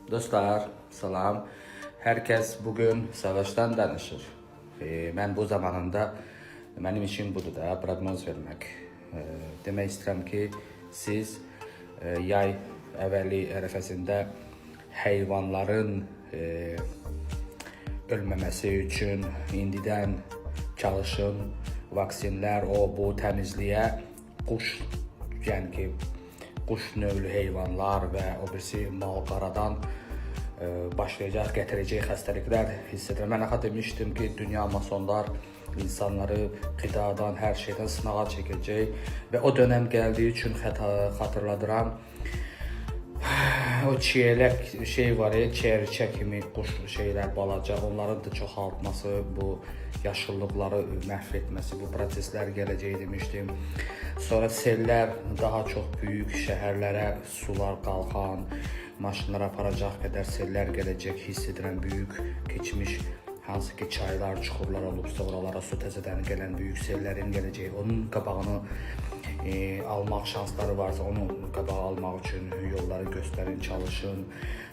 Dostlar, salam. Hər kəs bugün savaşdan danışır. Mən bu zamanında mənim işim budur da, proqnoz vermək. Demək istəyirəm ki, siz yay əvvəli ərəfəsində heyvanların ölməməsi üçün indidən çalışın. Vaksinlər, bu təmizliyə quş, yəni ki, quş növlü heyvanlar və o birisi mal-qaradan başlayacaq, gətirəcək xəstəliklər hiss edirəm. Mən axı demişdim ki, dünya masonlar insanları qidadan, hər şeydən sınağa çəkəcək və o dönəm gəldiyi üçün xatırladıram. O çiyələk şey var ya, çərçə kimi quş şeylər, balaca, onların da çoxaltması, bu yaşıllıqları məhv etməsi, bu proseslər gələcək demişdim. Sonra sellər, daha çox böyük şəhərlərə sular qalxan, maşınlara aparacaq qədər sellər gələcək, hiss edirəm. Böyük keçmiş hansı ki çaylar, çuxurlar olubsa, oralara su təzədən gələn böyük sellərin gələcəyi, onun qabağını almaq şansları varsa, onu qabağı almaq üçün yolları göstərin, çalışın.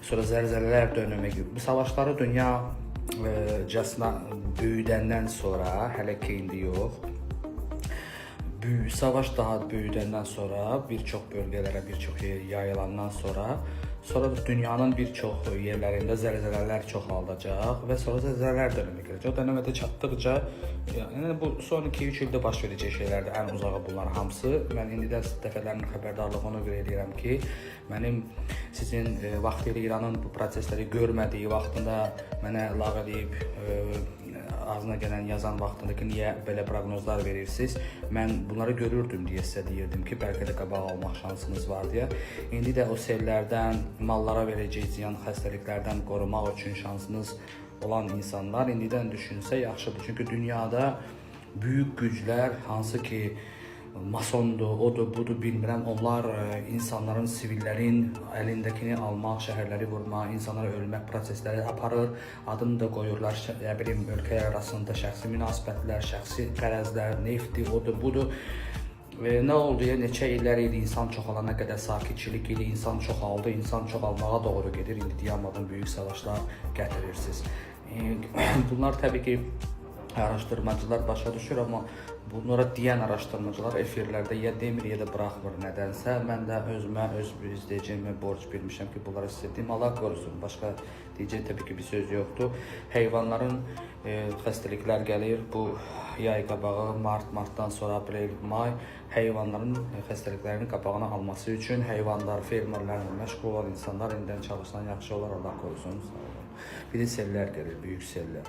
Sonra zəlzələlər dönəmi gibi. Bu savaşları dünyacasına böyüdəndən sonra, hələ ki indi yox, savaş daha böyüdəndən sonra, bir çox bölgələrə, bir çox yayılandan sonra da dünyanın bir çox yerlərində zəlzələlər çoxaldacaq və sonra zəlzələlər dönəmi gələcək. O dönəmə də çatdıqca, yəni bu son 2-3 ildə baş verəcək şeylərdir, ən uzağı bunlar hamısı. Mən indidən dəfələrlə xəbərdarlığını verirəm ki, mənim sizin vaxtilə İranın bu prosesləri görmədiyi vaxtında mənə lağ edib, ağzına gələn yazan vaxtında ki, niyə belə proqnozlar verirsiniz? Mən bunları görürdüm deyə sizə deyirdim ki, bəlkə də qabaq almaq şansınız var deyə. İndi də o sellərdən, mallara verəcək ziyan xəstəliklərdən qorumaq üçün şansınız olan insanlar indidən düşünsə yaxşıdır. Çünki dünyada böyük güclər, hansı ki masondur, odur, budur, bilmirəm, onlar insanların, sivillərin əlindəkini almaq, şəhərləri vurmaq, insanlara ölmək prosesləri aparır, adını da qoyurlar, ölkələr arasında şəxsi münasibətlər, şəxsi qərəzlər, nefti, odur, budur. Nə oldu ya, neçə illər idi insan çoxalana qədər sakitçilik idi, insan çoxaldı, insan çoxalmağa doğru gedir, indi dayanmadan böyük savaşlar gətirirsiniz. Bunlar təbii ki, araşdırmacılar başa düşür, amma bunlara deyən araşdırmacılar efirlərdə ya demir, ya da buraxmır nədənsə. Mən də özümə, öz izləyicimə borc bilmişəm ki, bunları sizə deyim, Allah qorusun. Başqa deyəcək təbii ki, bir söz yoxdur. Heyvanların xəstəliklər gəlir, bu yay qabağı, martdan sonra aprel, may, heyvanların xəstəliklərinin qabağını alması üçün heyvanlar, fermerlərlə məşğul olan insanlar indidən çalışsan yaxşı olar, Allah qorusun. Bir də sellər gəlir, böyük sellər.